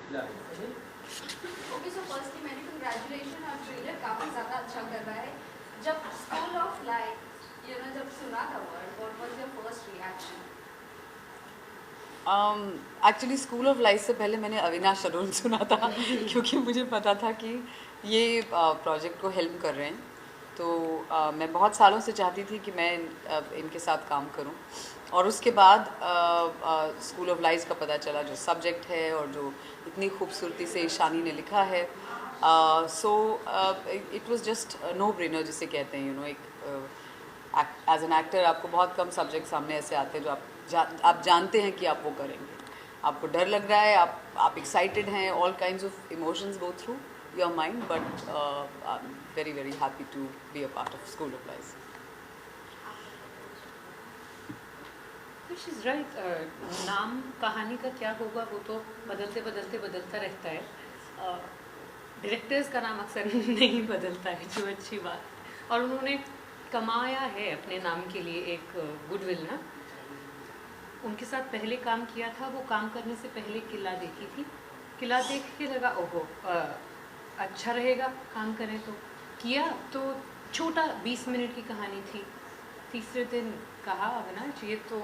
Okay, so firstly मैंने congratulation, और trailer काफ़ी ज़्यादा अच्छा कर रहा है। जब स्कूल ऑफ लाइफ जब सुना था word, what was your first reaction? Actually school of life से पहले मैंने अविनाश अरुण सुना था क्योंकि मुझे पता था कि ये प्रोजेक्ट को हेल्प कर रहे हैं। तो मैं बहुत सालों से चाहती थी कि मैं इनके साथ काम करूं, और उसके बाद स्कूल ऑफ लाइफ का पता चला, जो सब्जेक्ट है और जो इतनी खूबसूरती से ईशानी ने लिखा है। So it was just no brainer जिसे कहते हैं, एक एज एन एक्टर आपको बहुत कम सब्जेक्ट सामने ऐसे आते हैं जो आप जानते हैं कि आप वो करेंगे। आपको डर लग रहा है, आप एक्साइटेड हैं, all kinds of emotions go through your mind, but I am very very happy to be a part of school of life. She is right. नाम कहानी का क्या होगा वो तो बदलता रहता है। डायरेक्टर्स का नाम अक्सर नहीं बदलता है, जो अच्छी बात। और उन्होंने कमाया है अपने नाम के लिए एक गुडविल ना। उनके साथ पहले काम किया था, वो काम करने से पहले किला देखी थी। किला देख के लगा ओहो अच्छा रहेगा काम करें, तो किया। तो छोटा 20 मिनट की कहानी थी। तीसरे दिन कहा अविनाश ये तो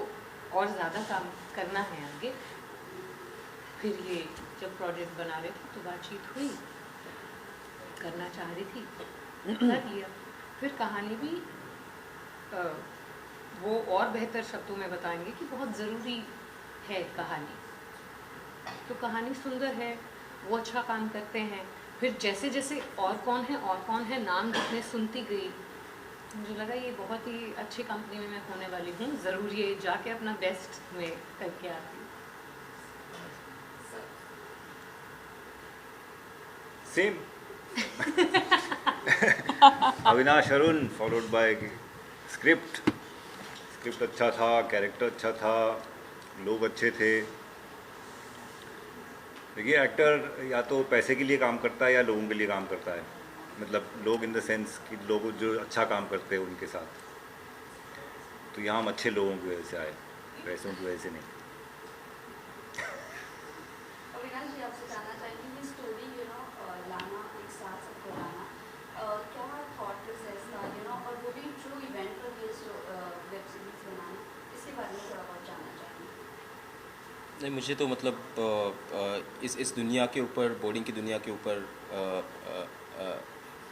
और ज़्यादा काम करना है आगे। फिर ये जब प्रोजेक्ट बना रहे थे तो बातचीत हुई, करना चाह रही थी, कर लिया। फिर कहानी भी वो और बेहतर शब्दों में बताएंगे कि बहुत ज़रूरी है कहानी। तो कहानी सुंदर है, वो अच्छा काम करते हैं। फिर जैसे जैसे और कौन है नाम जितने सुनती गई, मुझे लगा ये बहुत ही अच्छी कंपनी में मैं होने वाली हूँ। ज़रूर ये जाके अपना बेस्ट में करके आती हूँ। Same Avinash Arun followed by script अच्छा था, कैरेक्टर अच्छा था, लोग अच्छे थे। देखिए एक्टर या तो पैसे के लिए काम करता है या लोगों के लिए काम करता है। मतलब लोग इन द सेंस कि लोग जो अच्छा काम करते हैं उनके साथ। तो यहाँ हम अच्छे लोगों की वजह से आए, पैसों की वजह से नहीं। अविनाश जी, आपसे जानना चाहेंगे ये स्टोरी लाना एक साथ सबको लाना, क्या थॉट प्रोसेस था और वो भी ट्रू इवेंट पर बेस्ड वेब सीरीज बनाना, इसके बारे में थोड़ा बहुत जानना चाहेंगे। नहीं, मुझे तो मतलब इस दुनिया के ऊपर, बोर्डिंग की दुनिया के ऊपर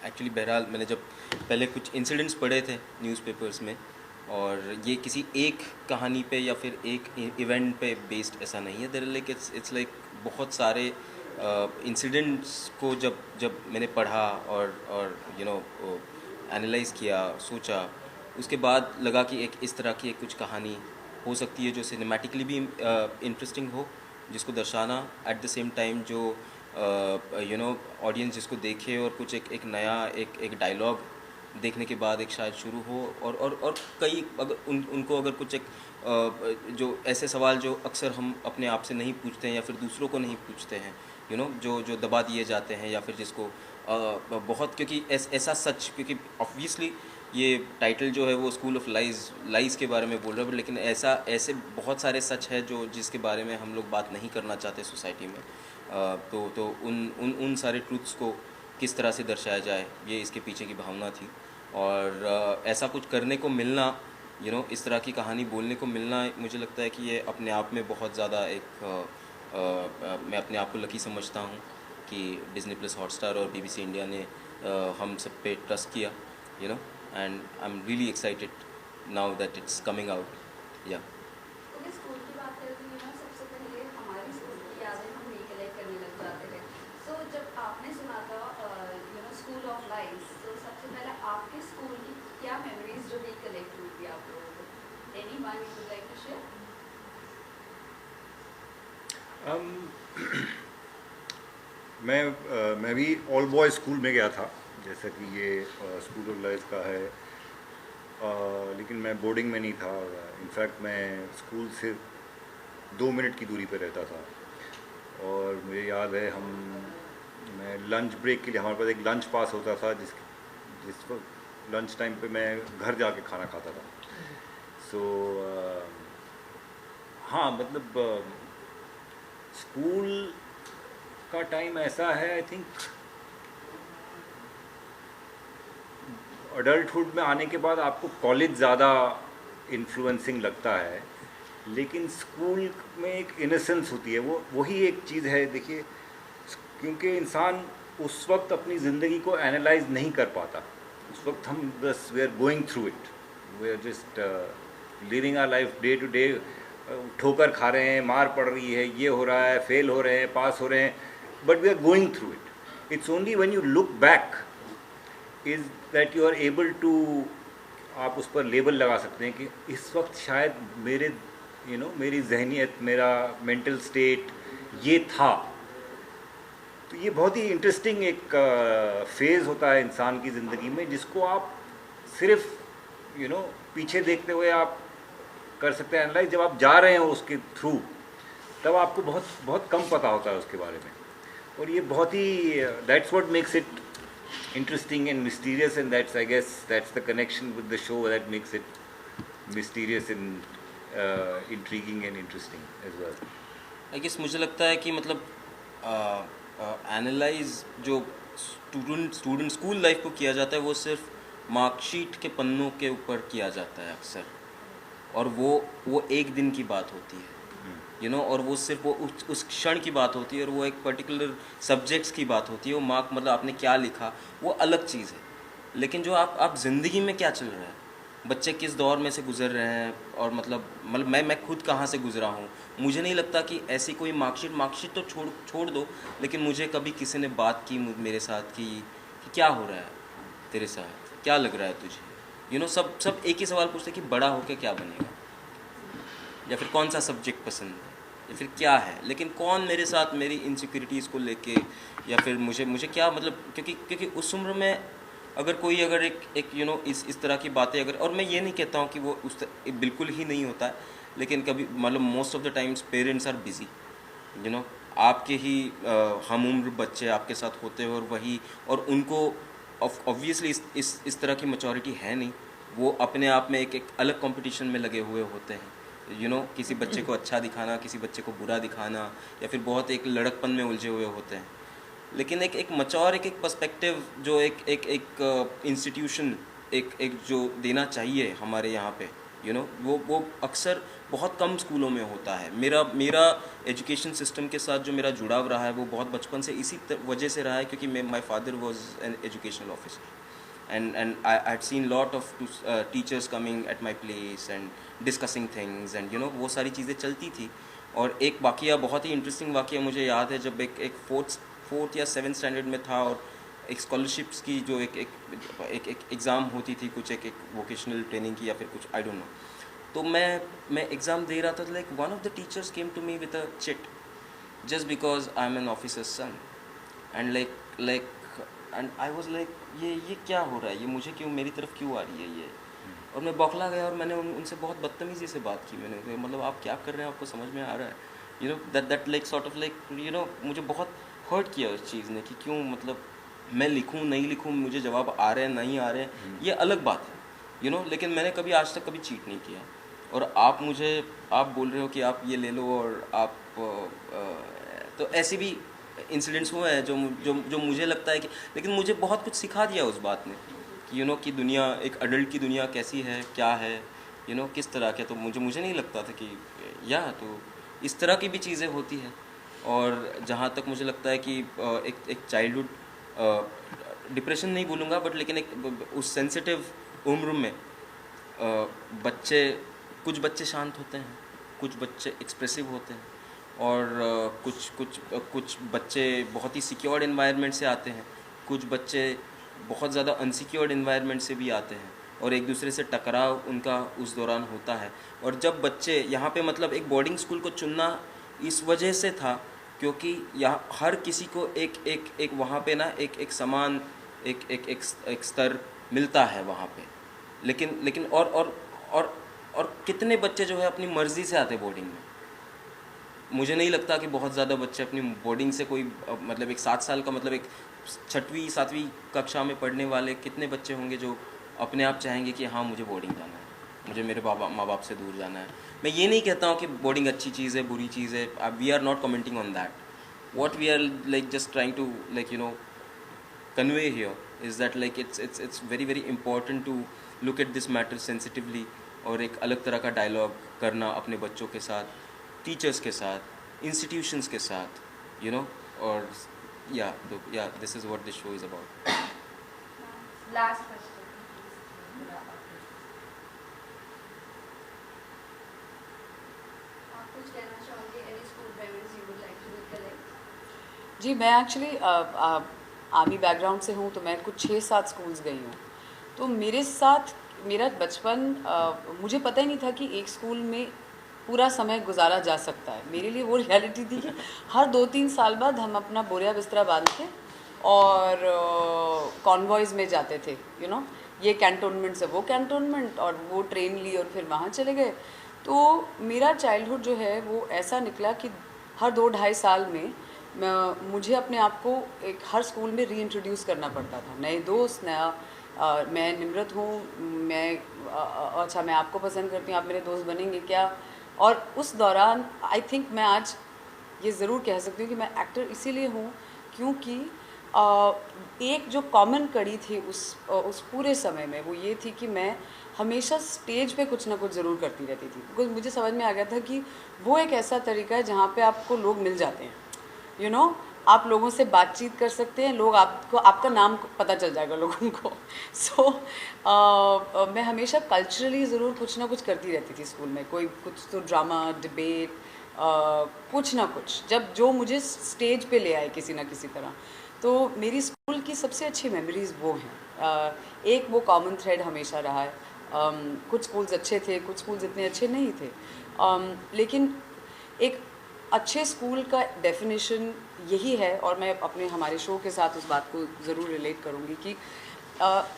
एक्चुअली बहरहाल मैंने जब पहले कुछ इंसिडेंट्स पढ़े थे न्यूज़पेपर्स में, और ये किसी एक कहानी पे या फिर एक इवेंट पे बेस्ड ऐसा नहीं है। देयर लाइक इट्स लाइक बहुत सारे इंसिडेंट्स को जब मैंने पढ़ा और एनालाइज किया, सोचा, उसके बाद लगा कि एक इस तरह की एक कुछ कहानी हो सकती है जो सिनेमैटिकली भी इंटरेस्टिंग हो, जिसको दर्शाना एट द सेम टाइम जो ऑडियंस जिसको देखे और कुछ एक नया एक डायलॉग देखने के बाद एक शायद शुरू हो, और कई अगर उनको अगर कुछ एक जो ऐसे सवाल जो अक्सर हम अपने आप से नहीं पूछते हैं या फिर दूसरों को नहीं पूछते हैं, जो दबा दिए जाते हैं, या फिर जिसको बहुत, क्योंकि ऐसा सच, क्योंकि ऑब्वियसली ये टाइटल जो है वो स्कूल ऑफ लाइज के बारे में बोल रहा है, लेकिन ऐसे बहुत सारे सच है जिसके बारे में हम लोग बात नहीं करना चाहते सोसाइटी में। तो उन सारे ट्रूथ्स को किस तरह से दर्शाया जाए, ये इसके पीछे की भावना थी। और ऐसा कुछ करने को मिलना, इस तरह की कहानी बोलने को मिलना, मुझे लगता है कि ये अपने आप में बहुत ज़्यादा मैं अपने आप को लकी समझता हूँ कि डिज्नी प्लस हॉटस्टार और BBC इंडिया ने हम सब पे ट्रस्ट किया, and I'm really excited now that it's coming out. Yeah. तो स्कूल की बात करें तो सबसे पहले हमारी स्कूल की यादें हम रिकलेक्ट करने लग जाते हैं। तो जब आपने सुना था स्कूल ऑफ लाइफ, तो सबसे पहले आपके स्कूल की क्या मेमोरीज जो रिकलेक्ट हुई थी आप लोगों को? Anyone you would like to share? मैं भी ऑल बॉयज़ स्कूल में गया था, जैसा कि ये स्कूल ऑफ लाइफ का है। लेकिन मैं बोर्डिंग में नहीं था। इनफैक्ट मैं स्कूल से 2 मिनट की दूरी पर रहता था। और मुझे याद है मैं लंच ब्रेक के लिए, हमारे पास एक लंच पास होता था जिस वक्त लंच टाइम पे मैं घर जाके खाना खाता था। सो हाँ, मतलब स्कूल का टाइम ऐसा है, आई थिंक अडल्टहुड में आने के बाद आपको कॉलेज ज़्यादा इन्फ्लुएंसिंग लगता है, लेकिन स्कूल में एक इनोसेंस होती है, वो वही एक चीज़ है। देखिए, क्योंकि इंसान उस वक्त अपनी ज़िंदगी को एनालाइज नहीं कर पाता, उस वक्त हम बस we are going through it, we are just living our life day to day. ठोकर खा रहे हैं, मार पड़ रही है, ये हो रहा है, फेल हो रहे हैं, पास हो रहे हैं, but we are going through it. It's only when you look back is that you are able to, आप उस पर लेबल लगा सकते हैं कि इस वक्त शायद मेरे मेरी जहनीत, मेरा मेंटल स्टेट ये था। तो ये बहुत ही इंटरेस्टिंग एक फेज़ होता है इंसान की ज़िंदगी में, जिसको आप सिर्फ पीछे देखते हुए आप कर सकते हैं एनालाइज। जब आप जा रहे हो उसके थ्रू, तब आपको बहुत बहुत कम पता होता है उसके बारे में। और ये बहुत ही that's what makes it interesting and mysterious, and that's, I guess, that's the connection with the show that makes it mysterious and intriguing and interesting as well. I guess मुझे लगता है कि मतलब एनालाइज जो स्टूडेंट स्कूल लाइफ को किया जाता है वो सिर्फ मार्कशीट के पन्नों के ऊपर किया जाता है अक्सर, और वो एक दिन की बात होती है, और वो सिर्फ वो उस क्षण की बात होती है, और वो एक पर्टिकुलर सब्जेक्ट्स की बात होती है। वो मार्क मतलब आपने क्या लिखा वो अलग चीज़ है, लेकिन जो आप ज़िंदगी में क्या चल रहा है, बच्चे किस दौर में से गुजर रहे हैं, और मतलब मैं खुद कहाँ से गुजरा हूँ। मुझे नहीं लगता कि ऐसी कोई मार्कशीट तो छोड़ दो, लेकिन मुझे कभी किसी ने बात की मेरे साथ कि क्या हो रहा है तेरे साथ, क्या लग रहा है तुझे, सब एक ही सवाल पूछते कि बड़ा होकर क्या बनेगा, या फिर कौन सा सब्जेक्ट पसंद है, या फिर क्या है। लेकिन कौन मेरे साथ मेरी इनसिक्योरिटीज़ को लेके, या फिर मुझे क्या मतलब, क्योंकि उस उम्र में अगर एक इस तरह की बातें अगर, और मैं ये नहीं कहता हूँ कि वो बिल्कुल ही नहीं होता है, लेकिन कभी मतलब most of the times parents are busy, आपके ही हम उम्र बच्चे आपके साथ होते हैं, और उनको ऑब्वियसली इस तरह की मैच्योरिटी है नहीं। वो अपने आप में एक अलग कंपटीशन में लगे हुए होते हैं, किसी बच्चे को अच्छा दिखाना, किसी बच्चे को बुरा दिखाना, या फिर बहुत एक लड़कपन में उलझे हुए होते हैं। लेकिन एक मैच्योर एक पर्सपेक्टिव जो एक इंस्टीट्यूशन एक जो देना चाहिए हमारे यहाँ पे, वो अक्सर बहुत कम स्कूलों में होता है। मेरा एजुकेशन सिस्टम के साथ जो मेरा जुड़ाव रहा है वो बहुत बचपन से इसी वजह से रहा है, क्योंकि my father was an educational officer, and I had seen lot of teachers coming at my place and discussing things, and वो सारी चीज़ें चलती थी। और एक वाक़या, बहुत ही इंटरेस्टिंग वाक़या मुझे याद है, जब एक फोर्थ या 7th स्टैंडर्ड में था, और एक स्कॉलरशिप्स की जो एक एग्ज़ाम होती थी, कुछ एक वोकेशनल ट्रेनिंग की या फिर कुछ, आई डोंट नो। तो मैं एग्ज़ाम दे रहा था, like one of the teachers came to me with a chit just because I am an officer's son, and like and I was like ये क्या हो रहा है, ये मुझे क्यों, मेरी तरफ क्यों आ रही है ये। और मैं बौखला गया, और मैंने उनसे बहुत बदतमीज़ी से बात की। मैंने मतलब आप क्या कर रहे हैं, आपको समझ में आ रहा है, that like sort of like मुझे बहुत हर्ट किया उस चीज़ ने, कि क्यों, मतलब मैं लिखूं नहीं लिखूं, मुझे जवाब आ रहे हैं नहीं आ रहे हैं, ये अलग बात है, लेकिन मैंने कभी आज तक कभी चीट नहीं किया। और आप बोल रहे हो कि आप ये ले लो, और आप तो ऐसे भी इंसिडेंट्स हुए हैं जो मुझे लगता है कि, लेकिन मुझे बहुत कुछ सिखा दिया उस बात ने, कि कि दुनिया, एक अडल्ट की दुनिया कैसी है, क्या है, किस तरह के। तो मुझे नहीं लगता था कि तो इस तरह की भी चीज़ें होती हैं। और जहाँ तक मुझे लगता है कि एक चाइल्डहुड डिप्रेशन नहीं बोलूँगा, बट लेकिन एक उस सेंसिटिव उम्र में कुछ बच्चे शांत होते हैं, कुछ बच्चे एक्सप्रेसिव होते हैं, और कुछ बच्चे बहुत ही सिक्योर्ड एनवायरनमेंट से आते हैं, कुछ बच्चे बहुत ज़्यादा अनसिक्योर्ड एनवायरनमेंट से भी आते हैं, और एक दूसरे से टकराव उनका उस दौरान होता है। और जब बच्चे यहाँ पे, मतलब एक बोर्डिंग स्कूल को चुनना इस वजह से था, क्योंकि यहाँ हर किसी को एक वहाँ पे ना एक समान एक स्तर मिलता है वहाँ पे। लेकिन और कितने बच्चे जो है अपनी मर्ज़ी से आते बोर्डिंग में। मुझे नहीं लगता कि बहुत ज़्यादा बच्चे अपनी बोर्डिंग से, कोई मतलब एक 7 साल का, मतलब एक 6वीं 7वीं कक्षा में पढ़ने वाले कितने बच्चे होंगे जो अपने आप चाहेंगे कि हाँ मुझे बोर्डिंग जाना है, मुझे मेरे माँ बाप से दूर जाना है। मैं ये नहीं कहता हूँ कि बोर्डिंग अच्छी चीज़ है, बुरी चीज़ है, we are not commenting on that, what we are like just trying to like convey here is that like it's very very important to look at this matter sensitively और एक अलग तरह का डायलॉग करना अपने बच्चों के साथ, टीचर्स के साथ, इंस्टीट्यूशंस के साथ, और this is what this show is about. Last question. आप कुछ कहना चाहोगे? Any school memories you would like to recollect? जी, मैं एक्चुअली आर्मी बैकग्राउंड से हूँ, तो मैं कुछ 6-7 स्कूल्स गई हूँ. तो मेरे साथ मेरा बचपन मुझे पता ही नहीं था कि एक स्कूल में पूरा समय गुजारा जा सकता है. मेरे लिए वो रियलिटी थी कि हर 2-3 साल बाद हम अपना बोरिया बिस्तरा बांध के और कॉन्वॉयज़ में जाते थे. ये कैंटोनमेंट से वो कैंटोनमेंट, और वो ट्रेन ली और फिर वहाँ चले गए. तो मेरा चाइल्डहुड जो है वो ऐसा निकला कि हर 2-2.5 साल में मुझे अपने आप को हर स्कूल में रीइंट्रोड्यूस करना पड़ता था. नए दोस्त, नया मैं निम्रत हूँ, अच्छा मैं आपको पसंद करती हूँ, आप मेरे दोस्त बनेंगे क्या. और उस दौरान आई थिंक मैं आज ये ज़रूर कह सकती हूँ कि मैं एक्टर इसीलिए हूँ क्योंकि एक जो कॉमन कड़ी थी उस पूरे समय में वो ये थी कि मैं हमेशा स्टेज पे कुछ ना कुछ ज़रूर करती रहती थी. बिकॉज मुझे समझ में आ गया था कि वो एक ऐसा तरीका है जहाँ पे आपको लोग मिल जाते हैं. आप लोगों से बातचीत कर सकते हैं, लोग आपको, आपका नाम पता चल जाएगा लोगों को. सो मैं हमेशा कल्चरली ज़रूर कुछ ना कुछ करती रहती थी स्कूल में. कुछ तो ड्रामा, डिबेट, कुछ ना कुछ, जब जो मुझे स्टेज पे ले आए किसी ना किसी तरह. तो मेरी स्कूल की सबसे अच्छी मेमोरीज़ वो हैं. एक वो कॉमन थ्रेड हमेशा रहा है. कुछ स्कूल्स अच्छे थे, कुछ स्कूल्स इतने अच्छे नहीं थे. लेकिन एक अच्छे स्कूल का डेफिनेशन यही है, और मैं हमारे शो के साथ उस बात को ज़रूर रिलेट करूँगी कि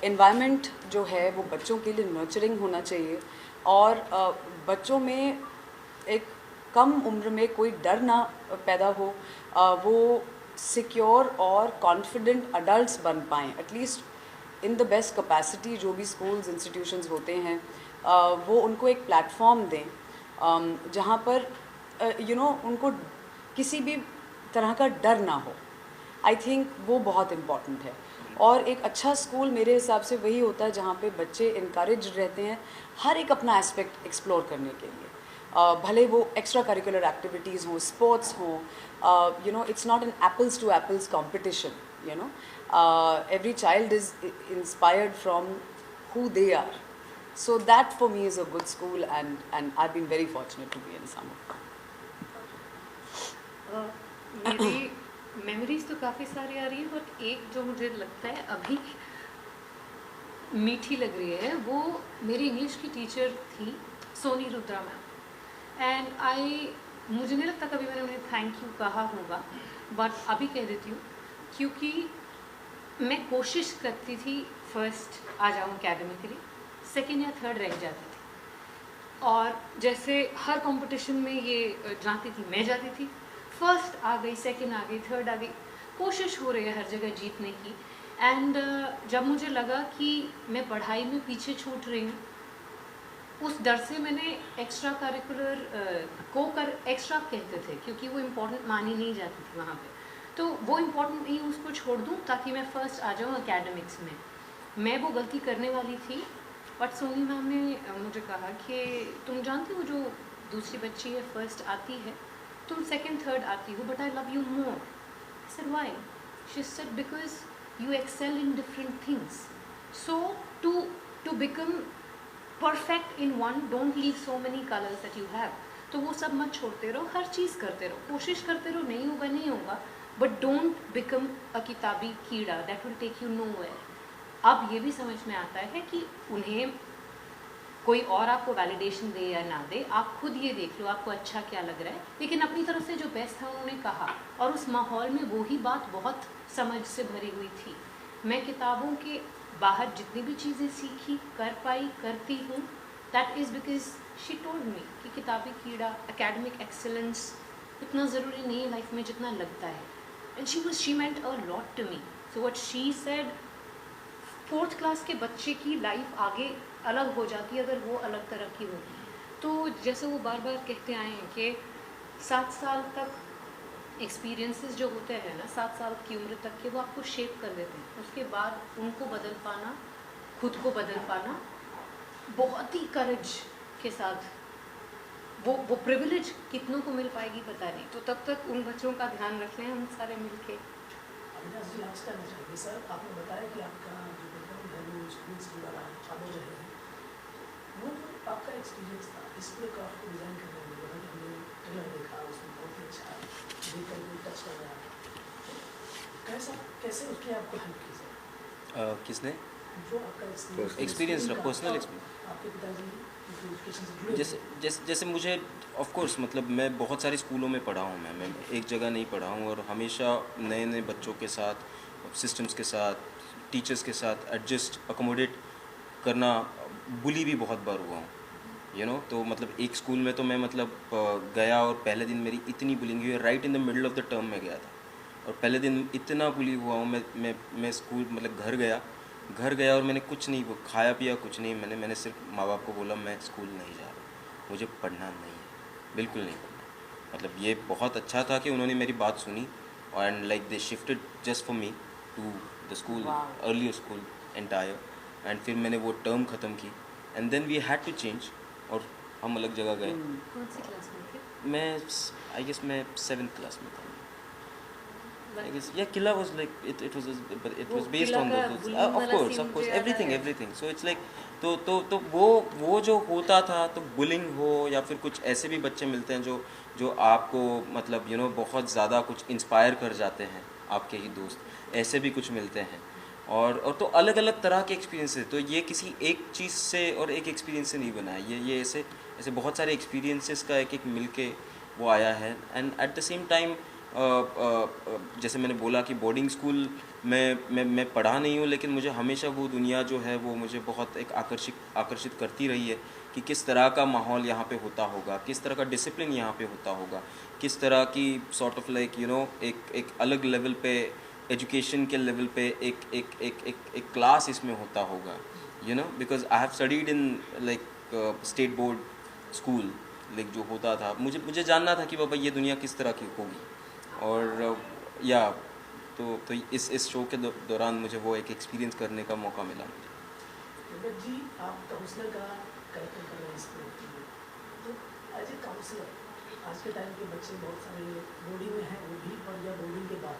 एनवायरनमेंट जो है वो बच्चों के लिए नर्चरिंग होना चाहिए, और बच्चों में एक कम उम्र में कोई डर ना पैदा हो, वो सिक्योर और कॉन्फिडेंट अडल्ट्स बन पाएँ, at least in the best capacity. जो भी स्कूल्स इंस्टीट्यूशंस होते हैं वो उनको एक प्लेटफॉर्म दें जहाँ पर उनको किसी भी तरह का डर ना हो. आई थिंक वो बहुत इम्पॉर्टेंट है. और एक अच्छा स्कूल मेरे हिसाब से वही होता है जहाँ पे बच्चे इनकरेज रहते हैं हर एक अपना एस्पेक्ट एक्सप्लोर करने के लिए. भले वो एक्स्ट्रा करिकुलर एक्टिविटीज़ हों, स्पोर्ट्स हों, it's not an apples to apples competition. Every child is inspired from who they are. So that for me is a good school, and I've been very fortunate to be in some of them. मेरी memories तो काफ़ी सारी आ रही है, but एक जो मुझे लगता है अभी मीठी लग रही है वो मेरी इंग्लिश की टीचर थी सोनी रुद्रा मैम. एंड मुझे नहीं लगता कभी मैंने उन्हें थैंक यू कहा होगा, बट अभी कह देती हूँ क्योंकि मैं कोशिश करती थी फर्स्ट आ जाऊँ अकेडमिकली, सेकेंड या थर्ड रह जाती थी. और जैसे हर कंपटीशन में ये जाती थी, मैं जाती थी, फर्स्ट आ गई, सेकंड आ गई, थर्ड आ गई, कोशिश हो रही है हर जगह जीतने की. एंड जब मुझे लगा कि मैं पढ़ाई में पीछे छूट रही हूँ, उस डर से मैंने एक्स्ट्रा करिकुलर एक्स्ट्रा कहते थे क्योंकि वो इम्पोर्टेंट मानी नहीं जाती थी वहाँ पे, तो वो इम्पोर्टेंट नहीं, उसको छोड़ दूँ ताकि मैं फ़र्स्ट आ जाऊँ एकेडमिक्स में. मैं वो गलती करने वाली थी, बट सोनी मैम ने मुझे कहा कि तुम जानती हो जो दूसरी बच्ची है फर्स्ट आती है, तुम सेकंड थर्ड आती हो, but I love you more. I said why? She said because you excel in different things, so to become perfect in one don't leave so many colours that you have. तो वो सब मत छोड़ते रहो, हर चीज़ करते रहो, कोशिश करते रहो, नहीं होगा नहीं होगा, बट डोंट बिकम अ किताबी कीड़ा that will take you nowhere. अब ये भी समझ में आता है कि उन्हें कोई और आपको वैलिडेशन दे या ना दे, आप खुद ये देख लो आपको अच्छा क्या लग रहा है. लेकिन अपनी तरफ से जो बेस्ट था उन्होंने कहा, और उस माहौल में वो ही बात बहुत समझ से भरी हुई थी. मैं किताबों के बाहर जितनी भी चीज़ें सीखी, कर पाई, करती हूँ, that is because she told me कि किताबी कीड़ा, एकेडमिक एक्सेलेंस इतना ज़रूरी नहीं है लाइफ में जितना लगता है. And she meant a lot to me. So what she said, 4th class के बच्चे की लाइफ आगे अलग हो जाती है अगर वो अलग तरह की होगी. तो जैसे वो बार बार कहते आए हैं कि 7 साल तक एक्सपीरियंसेस जो होते हैं ना 7 साल की उम्र तक के, वो आपको शेप कर देते हैं। उसके बाद उनको बदल पाना, खुद को बदल पाना बहुत ही करेज के साथ, वो प्रिविलेज कितनों को मिल पाएगी पता नहीं। तो तब तक उन बच्चों का ध्यान रख लें हम सारे मिलके। अविनाश जी, लास्ट करना चाहिए सर, आपने बताया कि आपका जो बैकग्राउंड है वो स्कूल से जुड़ा रहा, चालू रहे हैं, वो जो आपका एक्सपीरियंस था इस पूरे क्राफ्ट को डिज़ाइन करने में, जैसा कि हमने ट्रेलर देखा उसमें बहुत ही अच्छा देख कर टच कर रहा है, कैसे उसने आपको हेल्प की सर? किसने? जो आपका एक्सपीरियंस रहा, पर्सनल एक्सपीरियंस। आपके पिताजी एजुकेशन से जुड़े जैसे मुझे ऑफ कोर्स मतलब मैं बहुत सारे स्कूलों में पढ़ा हूँ, मैं एक जगह नहीं पढ़ा हूँ, और हमेशा नए नए बच्चों के साथ, सिस्टम्स के साथ, टीचर्स के साथ एडजस्ट अकोमोडेट करना, बुली भी बहुत बार हुआ हूँ तो मतलब एक स्कूल में तो मैं मतलब गया और पहले दिन मेरी इतनी बुलिंग हुई, right in the middle of the term में गया था, और पहले दिन इतना बुली हुआ हूँ मैं स्कूल मतलब घर गया और मैंने कुछ नहीं खाया पिया, कुछ नहीं, मैंने सिर्फ माँ बाप को बोला मैं स्कूल नहीं जा रहा, मुझे पढ़ना नहीं है, बिल्कुल नहीं पढ़ना। मतलब ये बहुत अच्छा था कि उन्होंने मेरी बात सुनी, and like they shifted just for me to the school, earlier school entire, and फिर मैंने वो टर्म ख़त्म की, and then we had to change, और हम अलग जगह गए। कौन सी क्लास में थे? मैं आई गेस मैं 7th क्लास में था। I guess yeah, Killa was like it was based on the of course everything so it's like तो वो जो होता था, तो बुलिंग हो या फिर कुछ ऐसे भी बच्चे मिलते हैं जो आपको मतलब बहुत ज़्यादा कुछ इंस्पायर कर जाते हैं, आपके ही दोस्त, ऐसे भी कुछ मिलते हैं, और तो अलग अलग तरह के एक्सपीरियंस है। तो ये किसी एक चीज़ से और एक एक्सपीरियंस से नहीं बना है, ये ऐसे बहुत सारे एक्सपीरियंसेस का एक मिल के वो आया है। And at the same time जैसे मैंने बोला कि बोर्डिंग स्कूल में मैं पढ़ा नहीं हूँ, लेकिन मुझे हमेशा वो दुनिया जो है वो मुझे बहुत एक आकर्षित करती रही है कि किस तरह का माहौल यहाँ पे होता होगा, किस तरह का डिसिप्लिन यहाँ पे होता होगा, किस तरह की सॉर्ट ऑफ लाइक एक अलग लेवल पे, एजुकेशन के लेवल पे एक क्लास इसमें होता होगा, because I have studied in like state board school, like जो होता था, मुझे जानना था कि बाबा ये दुनिया किस तरह की होगी। और या तो इस शो के दौरान मुझे वो एक एक्सपीरियंस करने का मौका मिला। जी, आप काउंसलर का कैरेक्टर कर रहे हैं इस प्रोजेक्ट में, तो एज ए काउंसलर आज के टाइम के बच्चे बहुत सारे बोर्डिंग में हैं, वो भी, और या बोर्डिंग के बाद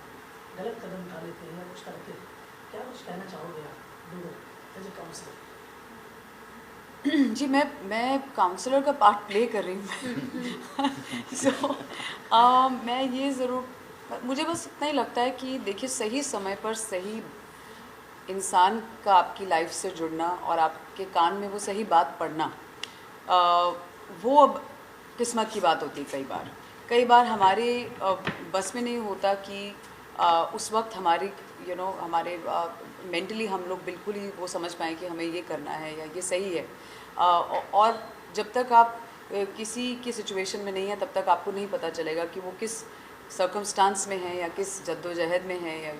गलत कदम उठा लेते हैं या कुछ करते हैं, क्या कुछ कहना चाहोगे आप दोनों एज ए काउंसलर? जी, मैं काउंसलर का पार्ट प्ले कर रही हूँ सो मैं ये ज़रूर, मुझे बस इतना ही लगता है कि देखिए सही समय पर सही इंसान का आपकी लाइफ से जुड़ना और आपके कान में वो सही बात पड़ना, वो अब किस्मत की बात होती है। कई बार हमारे बस में नहीं होता कि उस वक्त हमारी हमारे मेंटली हम लोग बिल्कुल ही वो समझ पाएँ कि हमें ये करना है या ये सही है, और जब तक आप किसी की सिचुएशन में नहीं है तब तक आपको नहीं पता चलेगा कि वो किस सर्कमस्टांस में है या किस जद्दोजहद में है, या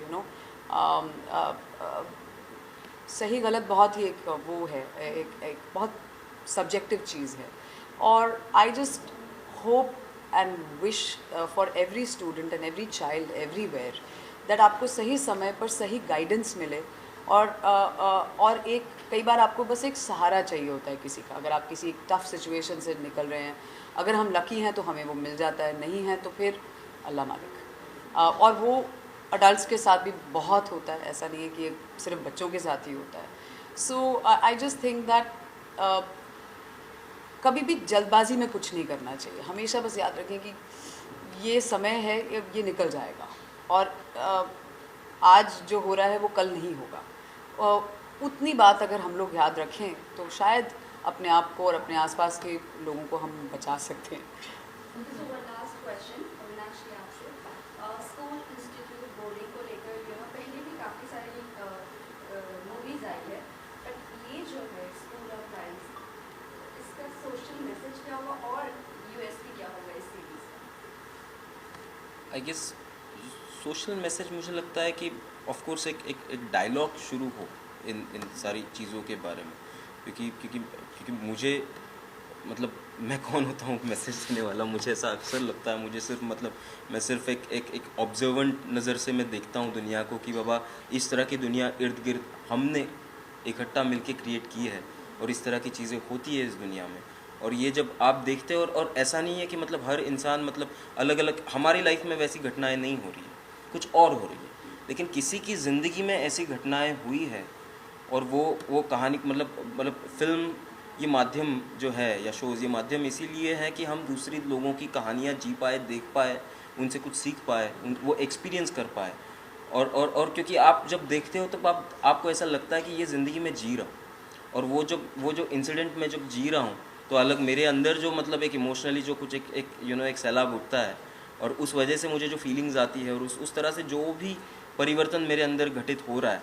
सही गलत बहुत ही एक वो है, एक बहुत सब्जेक्टिव चीज़ है। और I just hope and wish for every student and every child everywhere that आपको सही समय पर सही गाइडेंस मिले, और एक कई बार आपको बस एक सहारा चाहिए होता है किसी का। अगर आप किसी टफ़ सिचुएशन से निकल रहे हैं, अगर हम लकी हैं तो हमें वो मिल जाता है, नहीं है तो फिर अल्लाह मालिक। और वो अडल्ट्स के साथ भी बहुत होता है, ऐसा नहीं है कि सिर्फ बच्चों के साथ ही होता है। सो आई जस्ट थिंक दैट कभी भी जल्दबाजी में कुछ नहीं करना चाहिए। हमेशा बस याद रखें कि ये समय है, ये निकल जाएगा, और आज जो हो रहा है वो कल नहीं होगा। उतनी बात अगर हम लोग याद रखें तो शायद अपने आप को और अपने आसपास के लोगों को हम बचा सकते हैं। So one last question, Avinash जी आपसे, स्कूल इंस्टीट्यूट बोर्डिंग को लेकर पहले भी काफ़ी सारी मूवीज़ आई है, बट ये जो है स्कूल ऑफ लाइफ, इसका सोशल मैसेज क्या होगा और यूएसपी क्या होगा इस सीरीज़ का? आई गेस सोशल मैसेज मुझे लगता है कि ऑफ कोर्स एक डायलॉग शुरू हो इन सारी चीज़ों के बारे में, क्योंकि मुझे मतलब मैं कौन होता हूँ मैसेज देने वाला, मुझे ऐसा अक्सर लगता है। मुझे सिर्फ मतलब मैं सिर्फ एक ऑब्जर्वेंट नज़र से मैं देखता हूँ दुनिया को कि बाबा इस तरह की दुनिया इर्द गिर्द हमने इकट्ठा मिलके क्रिएट की है और इस तरह की चीज़ें होती है इस दुनिया में। और ये जब आप देखते हो और ऐसा नहीं है कि मतलब हर इंसान मतलब अलग अलग, हमारी लाइफ में वैसी घटनाएं नहीं हो रही है, कुछ और हो रही है, लेकिन किसी की ज़िंदगी में ऐसी घटनाएं हुई है और वो कहानी मतलब फिल्म ये माध्यम जो है या शोज़, ये माध्यम इसीलिए है कि हम दूसरी लोगों की कहानियाँ जी पाए, देख पाए, उनसे कुछ सीख पाए, वो एक्सपीरियंस कर पाए। और क्योंकि आप जब देखते हो तो आपको ऐसा लगता है कि ये ज़िंदगी में जी रहा हूँ, और वो जो इंसिडेंट में जब जी रहा हूँ तो अलग मेरे अंदर जो मतलब एक इमोशनली जो कुछ एक एक सैलाब उठता है, और उस वजह से मुझे जो फीलिंग्स आती है और उस तरह से जो भी परिवर्तन मेरे अंदर घटित हो रहा है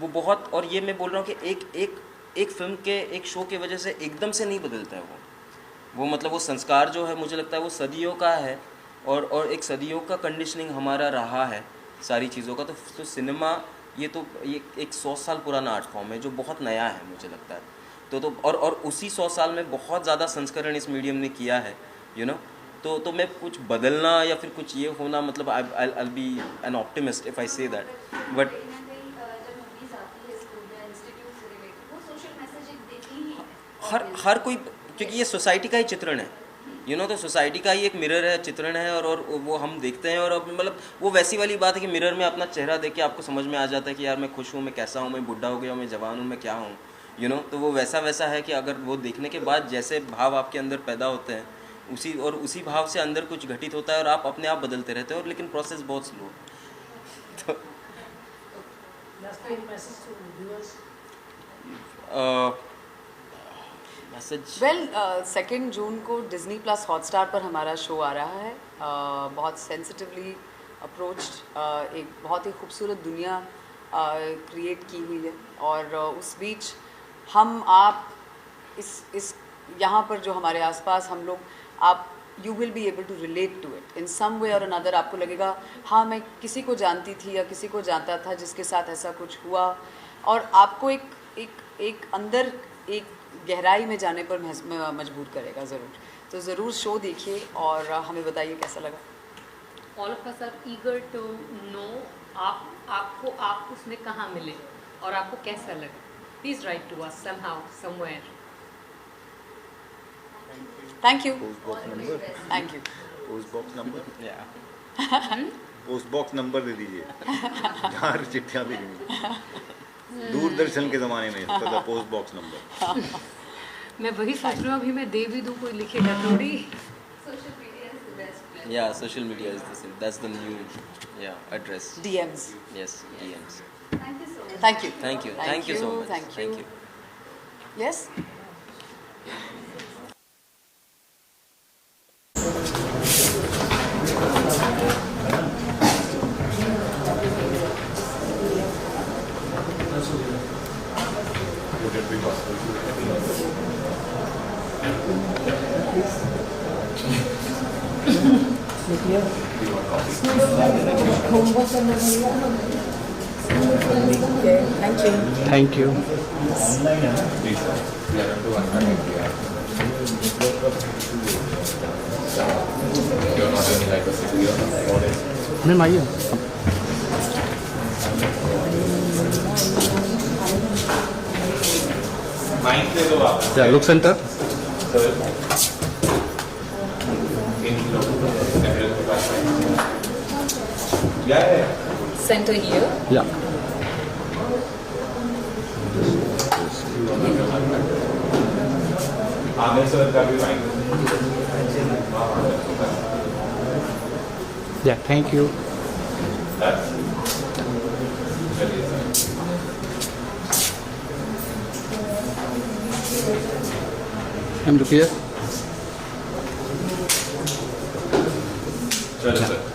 वो बहुत, और ये मैं बोल रहा हूँ कि एक फिल्म के एक शो के वजह से एकदम से नहीं बदलता है वो मतलब वो संस्कार जो है मुझे लगता है वो सदियों का है, और एक सदियों का कंडीशनिंग हमारा रहा है सारी चीज़ों का। तो सिनेमा ये एक 100 साल पुराना आर्ट फॉर्म है जो बहुत नया है मुझे लगता है। और उसी 100 साल में बहुत ज़्यादा संस्करण इस मीडियम ने किया है, तो मैं कुछ बदलना या फिर कुछ ये होना, मतलब I be an optimist if I say that, but हर कोई, क्योंकि ये सोसाइटी का ही चित्रण है, तो सोसाइटी का ही एक मिरर है, चित्रण है, और वो हम देखते हैं। और मतलब वो वैसी वाली बात है कि मिरर में अपना चेहरा देख के आपको समझ में आ जाता है कि यार मैं खुश हूँ, मैं कैसा हूँ, मैं बुढ़ा हो गया हूँ, मैं जवान हूँ, मैं क्या हूँ, तो वो वैसा है कि अगर वो देखने के बाद जैसे भाव आपके अंदर पैदा होते हैं उसी भाव से अंदर कुछ घटित होता है और आप अपने आप बदलते रहते हो, और लेकिन प्रोसेस बहुत स्लो है। मैसेज 2 जून को डिज़नी प्लस हॉटस्टार पर हमारा शो आ रहा है। बहुत सेंसिटिवली अप्रोच्ड, एक बहुत ही खूबसूरत दुनिया क्रिएट की हुई है, और उस बीच हम आप इस यहाँ पर जो हमारे आसपास हम लोग, आप you will be able to relate to it in some way और अनदर। आपको लगेगा हाँ मैं किसी को जानती थी या किसी को जानता था जिसके साथ ऐसा कुछ हुआ, और आपको एक अंदर एक गहराई में जाने पर मजबूर करेगा ज़रूर। तो ज़रूर शो देखिए और हमें बताइए कैसा लगा। All of us are eager to know आप उसमें कहाँ मिले और आपको कैसा लगा। Please write to us somehow, somewhere. Thank you. Post box number, thank you. Post box number, या पोस्ट बॉक्स नंबर दे दीजिए जहाँ चिट्ठियाँ भेजनी। दूरदर्शन के ज़माने में होता था पोस्ट बॉक्स नंबर। मैं वही सोच रही हूँ, अभी मैं दे भी दूँ, कोई लिखेगा थोड़ी। Social media is the best. Yeah, social media is that's the new address. DMs. Yes, DMs. Thank you so much. Thank you. Thank you so much. Thank you. Yes. Would it be possible Thank you. please, we are up to 180. You're not only like a city, you're not like ma'am आइए। Mic दे दो आप। Yeah, look center. Center here. Yeah. Aamir sir का भी mic. Yeah, thank you. I'm look here. चलो sir.